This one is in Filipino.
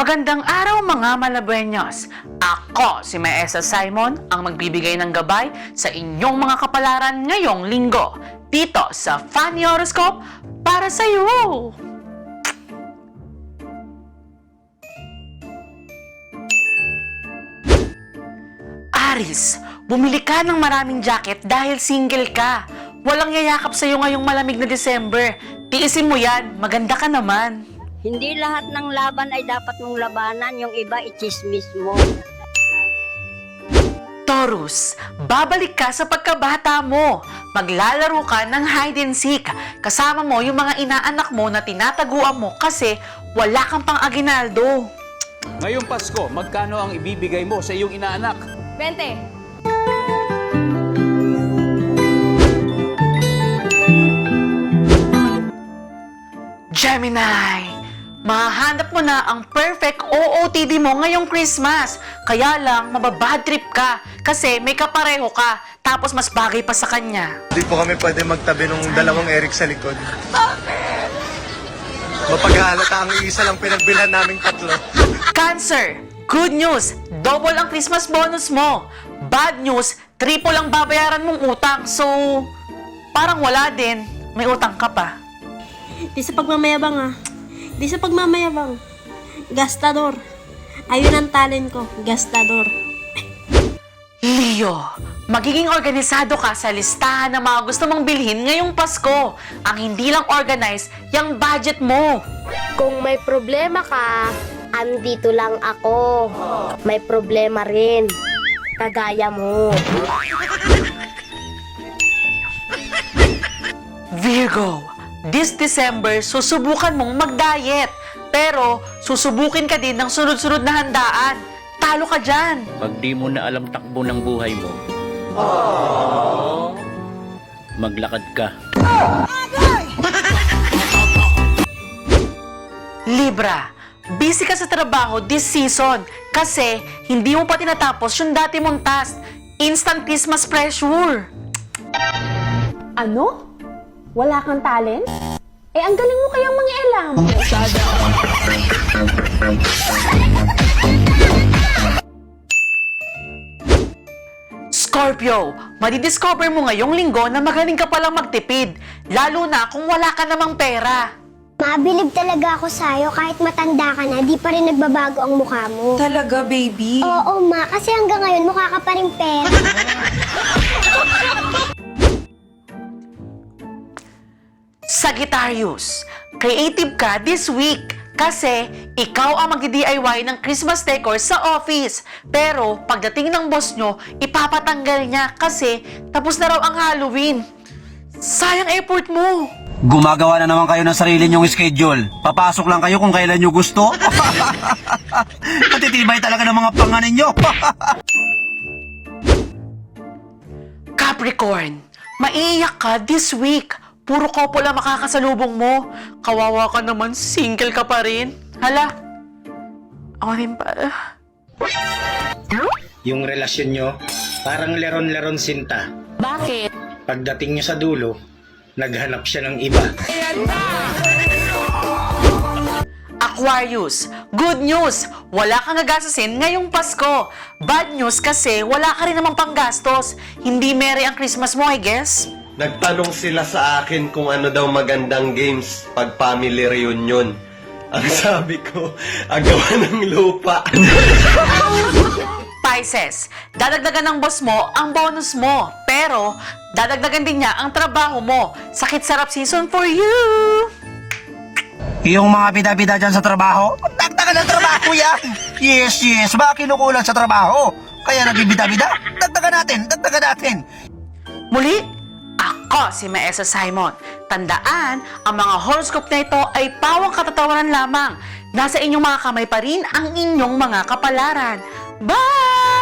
Magandang araw mga Malabueños! Ako si Maesa Simon ang magbibigay ng gabay sa inyong mga kapalaran ngayong linggo dito sa Funny Horoscope para sa iyo! Aris, bumili ka ng maraming jacket dahil single ka. Walang yayakap sa iyo ngayong malamig na December. Tiisin mo yan, maganda ka naman. Hindi lahat ng laban ay dapat mong labanan, yung iba ichismis mo. Taurus, babalik ka sa pagkabata mo. Maglalaro ka ng hide and seek. Kasama mo yung mga inaanak mo na tinataguan mo kasi wala kang pang-aginaldo. Ngayong Pasko, magkano ang ibibigay mo sa iyong inaanak? 20. Gemini, mahanap mo na ang perfect OOTD mo ngayong Christmas. Kaya lang, mababad trip ka kasi may kapareho ka tapos mas bagay pa sa kanya. Hindi po kami pwede magtabi ng dalawang Eric sa likod. Mapaghalata ang isa lang pinagbilhan naming tatlo. Cancer, good news, double ang Christmas bonus mo. Bad news, triple ang babayaran mong utang. So, parang wala din, may utang ka pa. Di sa pagmamayabang Di sa pagmamayabang. Gastador. Ayun ang talent ko. Gastador. Leo, magiging organisado ka sa listahan ng mga gusto mong bilhin ngayong Pasko. Ang hindi lang organize, yung budget mo. Kung may problema ka, andito lang ako. May problema rin. Kagaya mo. Virgo, this December, susubukan mong mag-diet. Pero, susubukin ka din ng sunod-sunod na handaan. Talo ka dyan. Pag di mo na alam takbo ng buhay mo, maglakad ka. Libra, busy ka sa trabaho this season kasi hindi mo pa tinatapos yung dati mong task. Instant Christmas pressure. Ano? Wala kang talent? Eh, ang galing mo kayang mangialam. Scorpio, madidiscover mo ngayong linggo na magaling ka palang magtipid. Lalo na kung wala ka namang pera. Mabilib talaga ako sa'yo kahit matanda ka na, di pa rin nagbabago ang mukha mo. Talaga, baby? Oo, ma, kasi hanggang ngayon mukha ka pa rin pera. Sagittarius, creative ka this week kasi ikaw ang mag-DIY ng Christmas decor sa office. Pero pagdating ng boss nyo, ipapatanggal niya kasi tapos na raw ang Halloween. Sayang effort mo. Gumagawa na naman kayo ng sarili nyong schedule. Papasok lang kayo kung kailan nyo gusto. Matitibay talaga ng mga panga ninyo. Capricorn, maiiyak ka this week. Puro couple lang makakasalubong mo. Kawawa ka naman, single ka pa rin. Hala, ako rin pa. Yung relasyon nyo, parang leron-leron sinta. Bakit? Pagdating nyo sa dulo, naghanap siya ng iba. Aquarius, good news! Wala kang gagastusin ngayong Pasko. Bad news kasi wala ka rin namang panggastos. Hindi merry ang Christmas mo, I guess. Nagtanong sila sa akin kung ano daw magandang games pag family reunion. Ang sabi ko, agawan ng lupa. Pisces, dadagdagan ng boss mo ang bonus mo. Pero, dadagdagan din niya ang trabaho mo. Sakit sarap season for you! Yung mga bida-bida dyan sa trabaho, dagdagan ng trabaho yan. Yes, baka kinukulang sa trabaho. Kaya naging bida-bida, dagdagan natin. Muli, ako si Maesa Simon. Tandaan, ang mga horoscope na ito ay pawang katatawanan lamang. Nasa inyong mga kamay pa rin ang inyong mga kapalaran. Bye!